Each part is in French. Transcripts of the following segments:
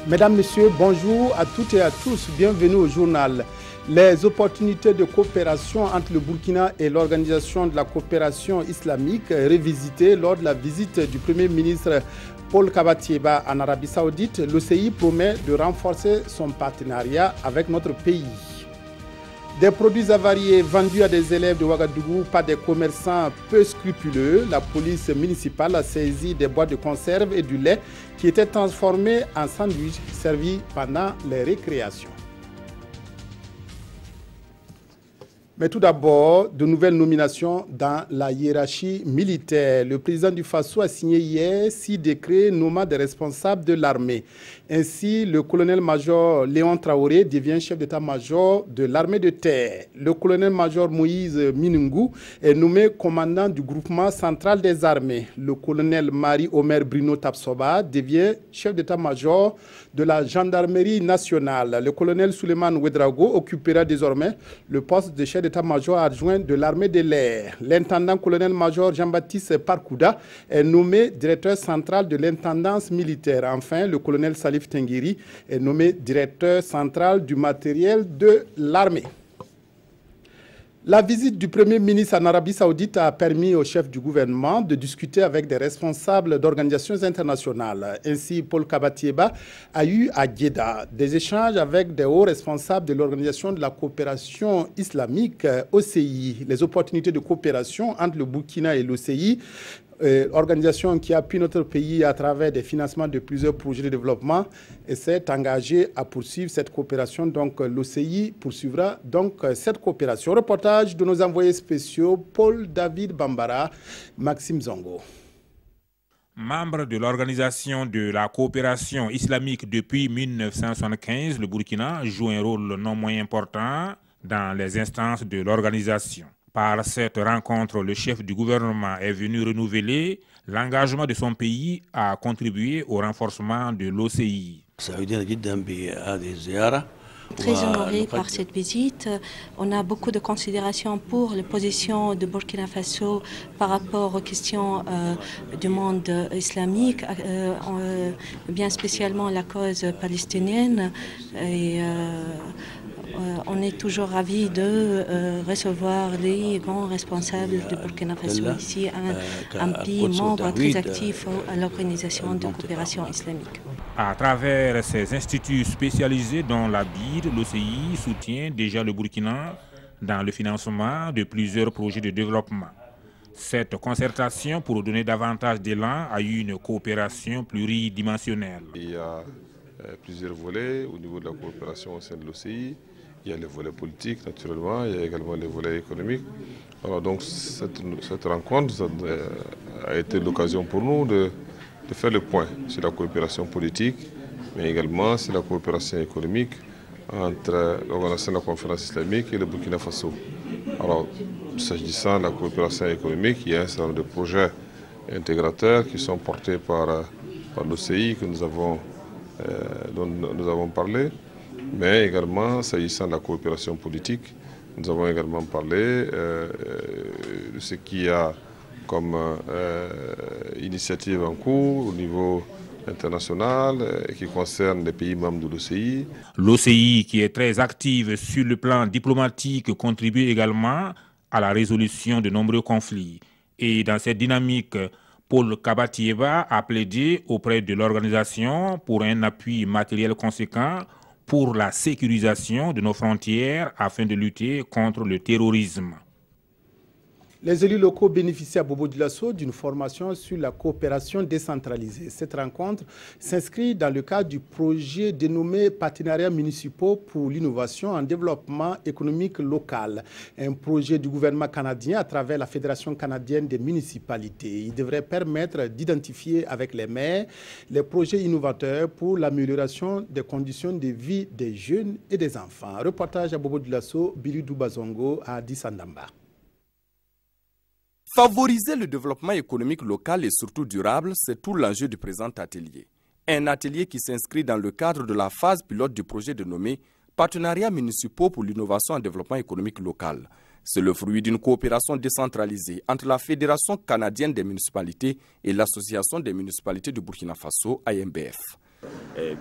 Mesdames, Messieurs, bonjour à toutes et à tous. Bienvenue au journal. Les opportunités de coopération entre le Burkina et l'Organisation de la coopération islamique révisitées lors de la visite du Premier ministre Paul Kabatieba en Arabie Saoudite, l'OCI promet de renforcer son partenariat avec notre pays. Des produits avariés vendus à des élèves de Ouagadougou par des commerçants peu scrupuleux. La police municipale a saisi des boîtes de conserve et du lait qui étaient transformés en sandwichs servis pendant les récréations. Mais tout d'abord, de nouvelles nominations dans la hiérarchie militaire. Le président du Faso a signé hier 6 décrets nommant des responsables de l'armée. Ainsi, le colonel-major Léon Traoré devient chef d'état-major de l'armée de terre. Le colonel-major Moïse Minungou est nommé commandant du groupement central des armées. Le colonel Marie-Omer Bruno Tapsoba devient chef d'état-major de la gendarmerie nationale. Le colonel Souleymane Ouedraogo occupera désormais le poste de chef d'état-major adjoint de l'armée de l'air. L'intendant-colonel-major Jean-Baptiste Parkouda est nommé directeur central de l'intendance militaire. Enfin, le colonel Salif Tenguiri est nommé directeur central du matériel de l'armée. La visite du Premier ministre en Arabie Saoudite a permis au chef du gouvernement de discuter avec des responsables d'organisations internationales. Ainsi, Paul Kabatieba a eu à Jeddah des échanges avec des hauts responsables de l'Organisation de la coopération islamique, OCI. Les opportunités de coopération entre le Burkina et l'OCI, organisation qui appuie notre pays à travers des financements de plusieurs projets de développement, et s'est engagée à poursuivre cette coopération. Donc l'OCI poursuivra donc cette coopération. Reportage de nos envoyés spéciaux Paul David Bambara, Maxime Zongo. Membre de l'Organisation de la coopération islamique depuis 1975, le Burkina joue un rôle non moins important dans les instances de l'organisation. Par cette rencontre, le chef du gouvernement est venu renouveler l'engagement de son pays à contribuer au renforcement de l'OCI. Très honoré par cette visite. On a beaucoup de considérations pour les positions de Burkina Faso par rapport aux questions du monde islamique, bien spécialement la cause palestinienne. Et, on est toujours ravis de recevoir les grands responsables du Burkina Faso ici, un pays membre très actif à l'Organisation de coopération islamique. À travers ces instituts spécialisés dans la BID, l'OCI soutient déjà le Burkina dans le financement de plusieurs projets de développement. Cette concertation, pour donner davantage d'élan, a eu une coopération pluridimensionnelle. Il y a plusieurs volets au niveau de la coopération au sein de l'OCI. Il y a les volets politiques, naturellement, il y a également les volets économiques. Alors donc cette rencontre a été l'occasion pour nous de faire le point sur la coopération politique, mais également sur la coopération économique entre l'Organisation de la conférence islamique et le Burkina Faso. Alors, s'agissant de la coopération économique, il y a un certain nombre de projets intégrateurs qui sont portés par l'OCI dont nous avons parlé. Mais également, s'agissant de la coopération politique, nous avons également parlé de ce qu'il y a comme initiative en cours au niveau international qui concerne les pays membres de l'OCI. L'OCI, qui est très active sur le plan diplomatique, contribue également à la résolution de nombreux conflits. Et dans cette dynamique, Paul Kabatieba a plaidé auprès de l'organisation pour un appui matériel conséquent pour la sécurisation de nos frontières afin de lutter contre le terrorisme. Les élus locaux bénéficient à Bobo Dioulasso d'une formation sur la coopération décentralisée. Cette rencontre s'inscrit dans le cadre du projet dénommé Partenariats municipaux pour l'innovation en développement économique local, un projet du gouvernement canadien à travers la Fédération canadienne des municipalités. Il devrait permettre d'identifier avec les maires les projets innovateurs pour l'amélioration des conditions de vie des jeunes et des enfants. Reportage à Bobo Dioulasso, Billy Doubazongo à Addis Abeba. Favoriser le développement économique local et surtout durable, c'est tout l'enjeu du présent atelier. Un atelier qui s'inscrit dans le cadre de la phase pilote du projet dénommé Partenariats municipaux pour l'innovation en développement économique local. C'est le fruit d'une coopération décentralisée entre la Fédération canadienne des municipalités et l'Association des municipalités du Burkina Faso, AMBF.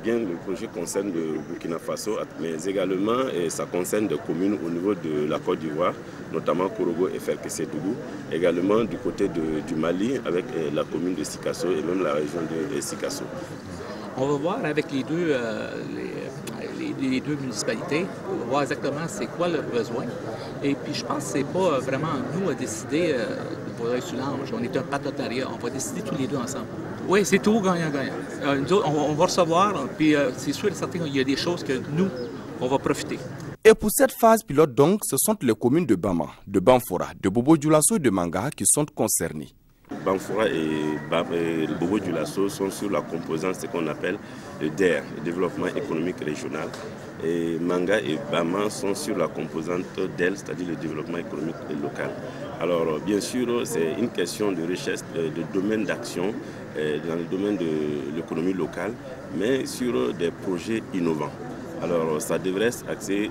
Bien, le projet concerne le Burkina Faso, mais également ça concerne des communes au niveau de la Côte d'Ivoire, notamment Korogo et Ferkessédougou, également du côté du Mali avec la commune de Sikasso et même la région de Sikasso. On va voir avec les deux municipalités, on va voir exactement c'est quoi leurs besoins. Et puis je pense que c'est pas vraiment nous à décider pour Solange. On est un partenariat, on va décider tous les deux ensemble. Oui, c'est tout gagnant-gagnant. On va recevoir, puis c'est sûr et certain qu'il y a des choses que nous, on va profiter. Et pour cette phase pilote donc, ce sont les communes de Bama, de Banfora, de Bobo-Dioulasso et de Manga qui sont concernées. Banfora et Bobo-Dioulasso sont sur la composante, ce qu'on appelle le DER, le développement économique régional. Et Manga et Bama sont sur la composante DEL, c'est-à-dire le développement économique local. Alors bien sûr, c'est une question de recherche de domaine d'action dans le domaine de l'économie locale, mais sur des projets innovants. Alors ça devrait s'axer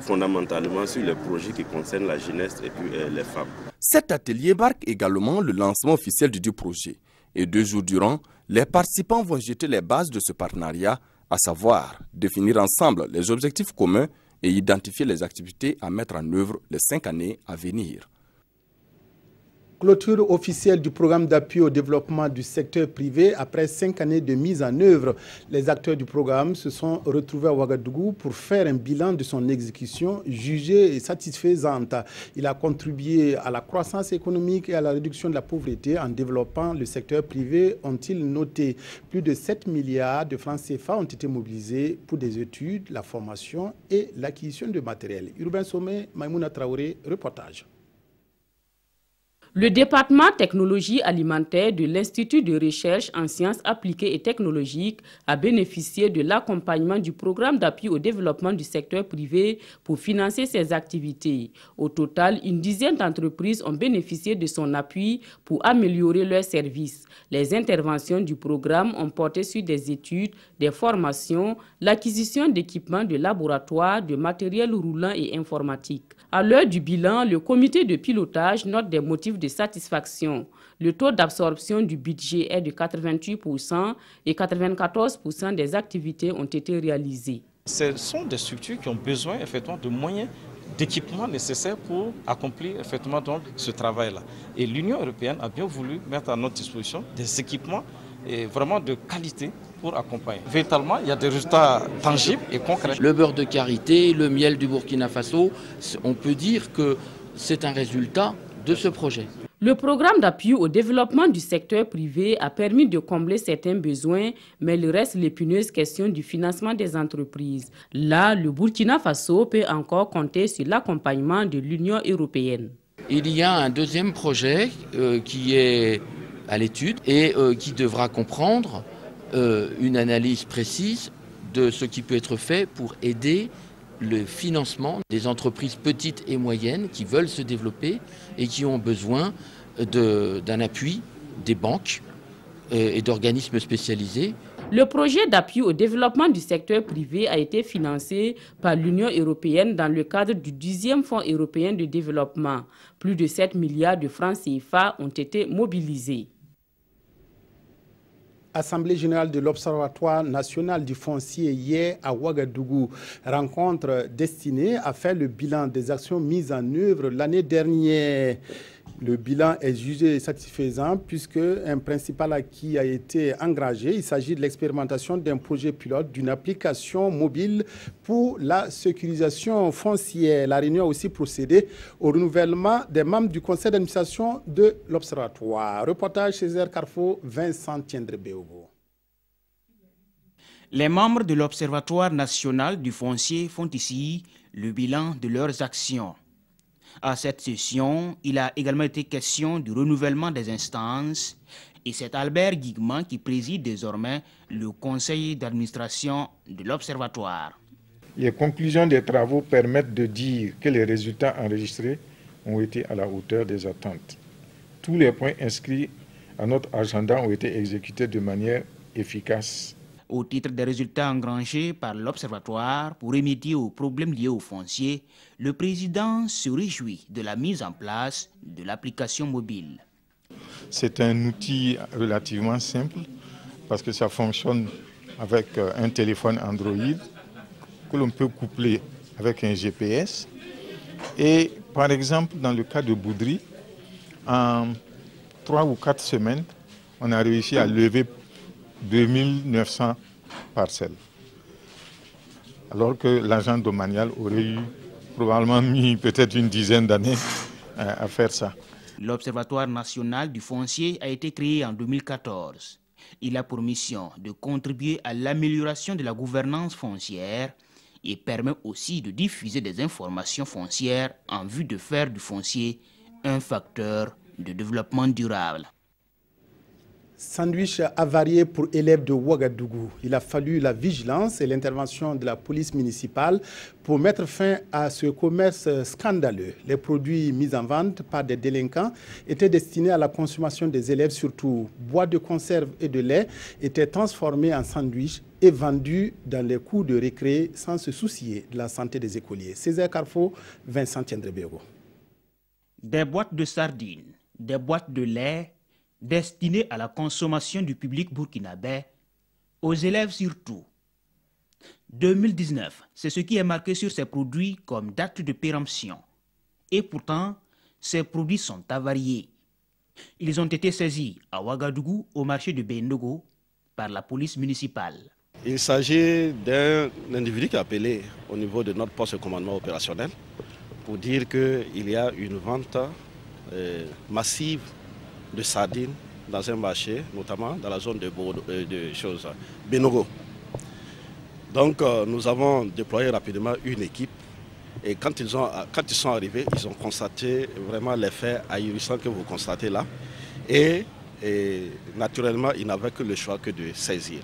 fondamentalement sur les projets qui concernent la jeunesse et puis les femmes. Cet atelier marque également le lancement officiel du projet. Et 2 jours durant, les participants vont jeter les bases de ce partenariat, à savoir définir ensemble les objectifs communs et identifier les activités à mettre en œuvre les 5 années à venir. Clôture officielle du programme d'appui au développement du secteur privé après 5 années de mise en œuvre. Les acteurs du programme se sont retrouvés à Ouagadougou pour faire un bilan de son exécution jugée satisfaisante. Il a contribué à la croissance économique et à la réduction de la pauvreté en développant le secteur privé, ont-ils noté. Plus de 7 milliards de francs CFA ont été mobilisés pour des études, la formation et l'acquisition de matériel. Urbain Sommet, Maïmouna Traoré, reportage. Le département technologie alimentaire de l'Institut de recherche en sciences appliquées et technologiques a bénéficié de l'accompagnement du programme d'appui au développement du secteur privé pour financer ses activités. Au total, une dizaine d'entreprises ont bénéficié de son appui pour améliorer leurs services. Les interventions du programme ont porté sur des études, des formations, l'acquisition d'équipements de laboratoire, de matériel roulant et informatique. À l'heure du bilan, le comité de pilotage note des motifs de satisfaction. Le taux d'absorption du budget est de 88% et 94% des activités ont été réalisées. Ce sont des structures qui ont besoin effectivement de moyens, d'équipements nécessaires pour accomplir effectivement donc ce travail-là. Et l'Union européenne a bien voulu mettre à notre disposition des équipements vraiment de qualité pour accompagner. Véritablement, il y a des résultats tangibles et concrets. Le beurre de karité, le miel du Burkina Faso, on peut dire que c'est un résultat de ce projet. Le programme d'appui au développement du secteur privé a permis de combler certains besoins, mais il reste l'épineuse question du financement des entreprises. Là, le Burkina Faso peut encore compter sur l'accompagnement de l'Union européenne. Il y a un deuxième projet qui est à l'étude et qui devra comprendre une analyse précise de ce qui peut être fait pour aider le financement des entreprises petites et moyennes qui veulent se développer et qui ont besoin d'un appui des banques et d'organismes spécialisés. Le projet d'appui au développement du secteur privé a été financé par l'Union européenne dans le cadre du 10e Fonds européen de développement. Plus de 7 milliards de francs CFA ont été mobilisés. Assemblée générale de l'Observatoire national du foncier hier à Ouagadougou. Rencontre destinée à faire le bilan des actions mises en œuvre l'année dernière. Le bilan est jugé satisfaisant puisque un principal acquis a été engagé. Il s'agit de l'expérimentation d'un projet pilote d'une application mobile pour la sécurisation foncière. La réunion a aussi procédé au renouvellement des membres du conseil d'administration de l'Observatoire. Reportage Césaire Carrefour, Vincent Tiendre-Béogo. Les membres de l'Observatoire national du foncier font ici le bilan de leurs actions. À cette session, il a également été question du renouvellement des instances et c'est Albert Guigman qui préside désormais le conseil d'administration de l'Observatoire. Les conclusions des travaux permettent de dire que les résultats enregistrés ont été à la hauteur des attentes. Tous les points inscrits à notre agenda ont été exécutés de manière efficace. Au titre des résultats engrangés par l'Observatoire pour remédier aux problèmes liés au foncier, le président se réjouit de la mise en place de l'application mobile. C'est un outil relativement simple parce que ça fonctionne avec un téléphone Android que l'on peut coupler avec un GPS. Et par exemple, dans le cas de Boudry, en 3 ou 4 semaines, on a réussi à lever 2900 parcelles. Alors que l'agent domanial aurait eu probablement mis peut-être une dizaine d'années à faire ça. L'Observatoire national du foncier a été créé en 2014. Il a pour mission de contribuer à l'amélioration de la gouvernance foncière et permet aussi de diffuser des informations foncières en vue de faire du foncier un facteur de développement durable. Sandwich avarié pour élèves de Ouagadougou. Il a fallu la vigilance et l'intervention de la police municipale pour mettre fin à ce commerce scandaleux. Les produits mis en vente par des délinquants étaient destinés à la consommation des élèves, surtout boîtes de conserve et de lait étaient transformés en sandwich et vendus dans les cours de récré sans se soucier de la santé des écoliers. Césaire Carrefour, Vincent Tiendrebego. Des boîtes de sardines, des boîtes de lait destinées à la consommation du public burkinabé, aux élèves surtout. 2019, c'est ce qui est marqué sur ces produits comme date de péremption. Et pourtant, ces produits sont avariés. Ils ont été saisis à Ouagadougou, au marché de Bendogo, par la police municipale. Il s'agit d'un individu qui a appelé au niveau de notre poste de commandement opérationnel pour dire qu'il y a une vente massive de sardines dans un marché, notamment dans la zone de Bendogo. Donc nous avons déployé rapidement une équipe et quand ils sont arrivés, ils ont constaté vraiment les faits ahurissants que vous constatez là et naturellement ils n'avaient que le choix que de saisir.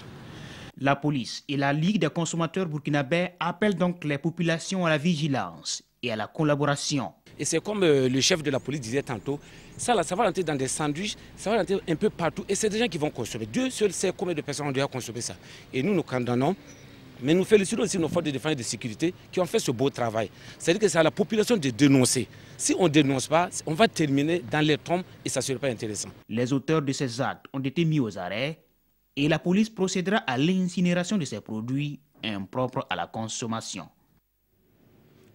La police et la Ligue des consommateurs burkinabés appellent donc les populations à la vigilance et à la collaboration. Et c'est comme le chef de la police disait tantôt, ça va rentrer dans des sandwichs, ça va rentrer un peu partout et c'est des gens qui vont consommer. Dieu seul sait combien de personnes ont déjà consommé ça. Et nous condamnons, mais nous félicitons aussi nos forces de défense et de sécurité qui ont fait ce beau travail. C'est-à-dire que c'est à la population de dénoncer. Si on ne dénonce pas, on va terminer dans les tombes et ça ne serait pas intéressant. Les auteurs de ces actes ont été mis aux arrêts et la police procédera à l'incinération de ces produits impropres à la consommation.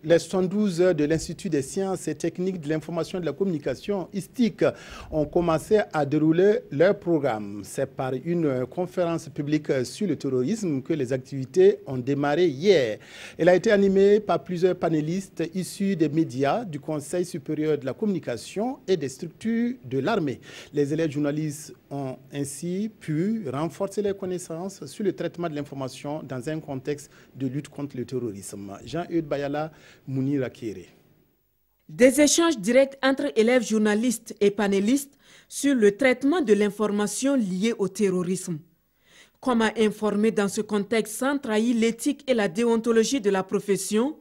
Les 72 heures de l'Institut des sciences et techniques de l'information et de la communication, ISTIC, ont commencé à dérouler leur programme. C'est par une conférence publique sur le terrorisme que les activités ont démarré hier. Elle a été animée par plusieurs panélistes issus des médias, du Conseil supérieur de la communication et des structures de l'armée. Les élèves journalistes ont ainsi pu renforcer leurs connaissances sur le traitement de l'information dans un contexte de lutte contre le terrorisme. Jean-Eudes Bayala, Mounira Kéré. Des échanges directs entre élèves journalistes et panélistes sur le traitement de l'information liée au terrorisme. Comment informer dans ce contexte sans trahir l'éthique et la déontologie de la profession?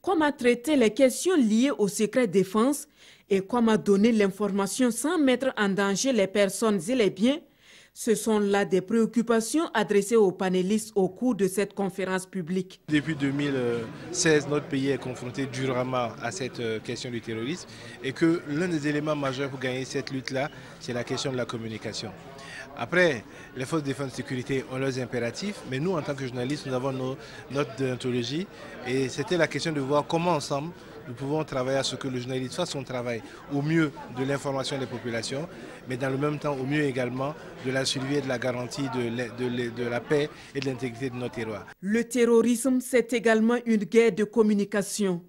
Comment traiter les questions liées au secret défense? Et comment donner l'information sans mettre en danger les personnes et les biens? Ce sont là des préoccupations adressées aux panélistes au cours de cette conférence publique. Depuis 2016, notre pays est confronté durement à cette question du terrorisme et que l'un des éléments majeurs pour gagner cette lutte-là, c'est la question de la communication. Après, les forces de défense et de sécurité ont leurs impératifs, mais nous, en tant que journalistes, nous avons notre déontologie et c'était la question de voir comment ensemble nous pouvons travailler à ce que le journaliste fasse son travail au mieux de l'information des populations, mais dans le même temps au mieux également de la survie et de la garantie de la paix et de l'intégrité de notre terroir. Le terrorisme, c'est également une guerre de communication.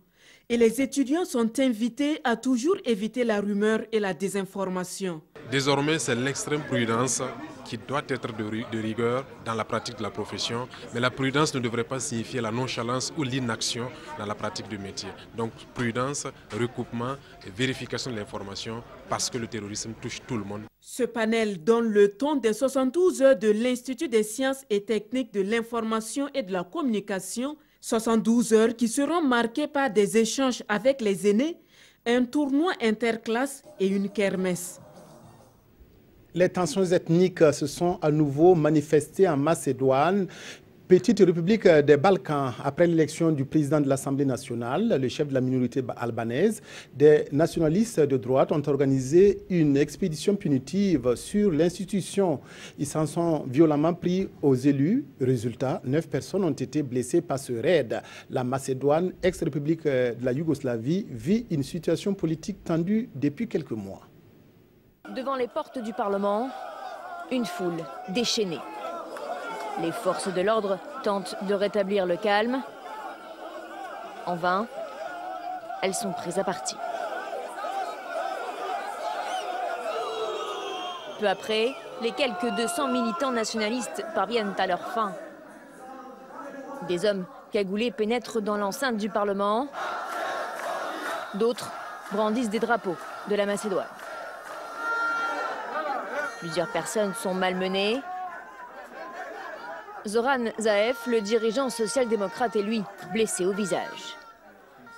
Et les étudiants sont invités à toujours éviter la rumeur et la désinformation. Désormais, c'est l'extrême prudence qui doit être de rigueur dans la pratique de la profession. Mais la prudence ne devrait pas signifier la nonchalance ou l'inaction dans la pratique du métier. Donc prudence, recoupement et vérification de l'information parce que le terrorisme touche tout le monde. Ce panel donne le ton des 72 heures de l'Institut des sciences et techniques de l'information et de la communication. 72 heures qui seront marquées par des échanges avec les aînés, un tournoi interclasse et une kermesse. Les tensions ethniques se sont à nouveau manifestées en Macédoine. Petite République des Balkans, après l'élection du président de l'Assemblée nationale, le chef de la minorité albanaise, des nationalistes de droite ont organisé une expédition punitive sur l'institution. Ils s'en sont violemment pris aux élus. Résultat, 9 personnes ont été blessées par ce raid. La Macédoine, ex-république de la Yougoslavie, vit une situation politique tendue depuis quelques mois. Devant les portes du Parlement, une foule déchaînée. Les forces de l'ordre tentent de rétablir le calme. En vain, elles sont prises à partie. Peu après, les quelques 200 militants nationalistes parviennent à leur fin. Des hommes cagoulés pénètrent dans l'enceinte du Parlement. D'autres brandissent des drapeaux de la Macédoine. Plusieurs personnes sont malmenées. Zoran Zaev, le dirigeant social-démocrate, est lui blessé au visage.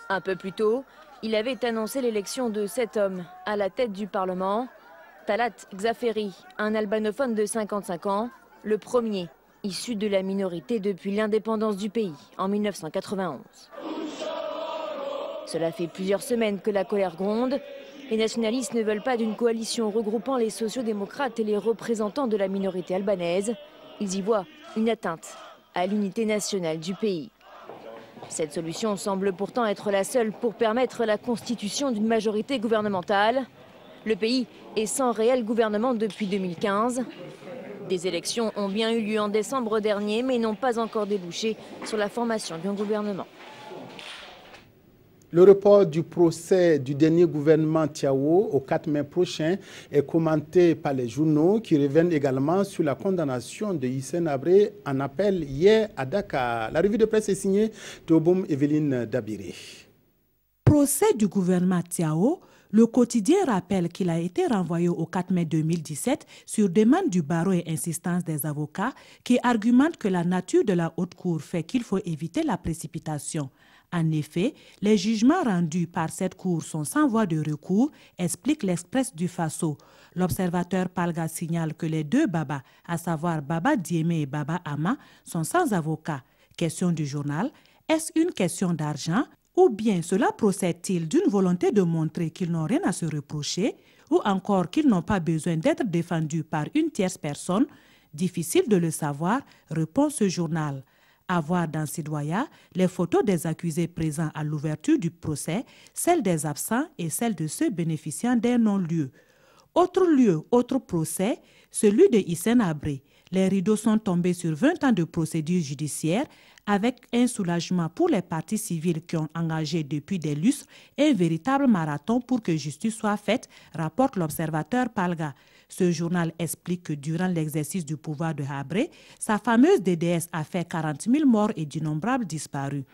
Un peu plus tôt, il avait annoncé l'élection de 7 hommes à la tête du Parlement. Talat Xaferi, un albanophone de 55 ans, le premier issu de la minorité depuis l'indépendance du pays en 1991. Cela fait plusieurs semaines que la colère gronde. Les nationalistes ne veulent pas d'une coalition regroupant les sociaux-démocrates et les représentants de la minorité albanaise. Ils y voient une atteinte à l'unité nationale du pays. Cette solution semble pourtant être la seule pour permettre la constitution d'une majorité gouvernementale. Le pays est sans réel gouvernement depuis 2015. Des élections ont bien eu lieu en décembre dernier, mais n'ont pas encore débouché sur la formation d'un gouvernement. Le report du procès du dernier gouvernement Tiao au 4 mai prochain est commenté par les journaux qui reviennent également sur la condamnation de Hissène Habré en appel hier à Dakar. La revue de presse est signée Théoboum Evelyne Dabiré. Procès du gouvernement Tiao, le quotidien rappelle qu'il a été renvoyé au 4 mai 2017 sur demande du barreau et insistance des avocats qui argumentent que la nature de la haute cour fait qu'il faut éviter la précipitation. En effet, les jugements rendus par cette cour sont sans voie de recours, explique l'Express du Faso. L'observateur Palga signale que les deux Baba, à savoir Baba Diémé et Baba Ama, sont sans avocat. Question du journal, est-ce une question d'argent ou bien cela procède-t-il d'une volonté de montrer qu'ils n'ont rien à se reprocher ou encore qu'ils n'ont pas besoin d'être défendus par une tierce personne? Difficile de le savoir, répond ce journal. À voir dans Sidoya les photos des accusés présents à l'ouverture du procès, celles des absents et celles de ceux bénéficiant d'un non-lieu. Autre lieu, autre procès, celui de Hissène Habré. Les rideaux sont tombés sur 20 ans de procédure judiciaire avec un soulagement pour les parties civiles qui ont engagé depuis des lustres un véritable marathon pour que justice soit faite, rapporte l'observateur Palga. Ce journal explique que durant l'exercice du pouvoir de Habré, sa fameuse DDS a fait 40 000 morts et d'innombrables disparus.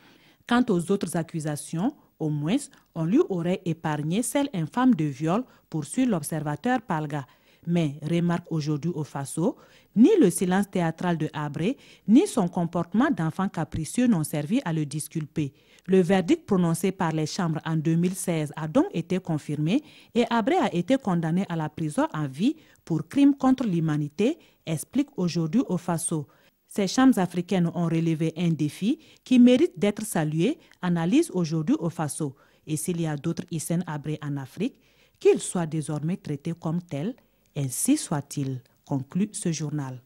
Quant aux autres accusations, au moins, on lui aurait épargné celle infâme de viol, poursuit l'observateur Palga. Mais, remarque aujourd'hui au Faso, ni le silence théâtral de Habré, ni son comportement d'enfant capricieux n'ont servi à le disculper. Le verdict prononcé par les chambres en 2016 a donc été confirmé et Habré a été condamné à la prison à vie pour crime contre l'humanité, explique aujourd'hui au Faso. Ces chambres africaines ont relevé un défi qui mérite d'être salué, analyse aujourd'hui au Faso. Et s'il y a d'autres Hissène Habré en Afrique, qu'ils soient désormais traités comme tels, ainsi soit-il, conclut ce journal.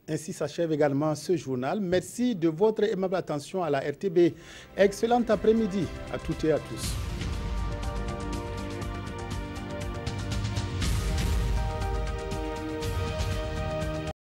Ainsi s'achève également ce journal. Merci de votre aimable attention à la RTB. Excellent après-midi à toutes et à tous.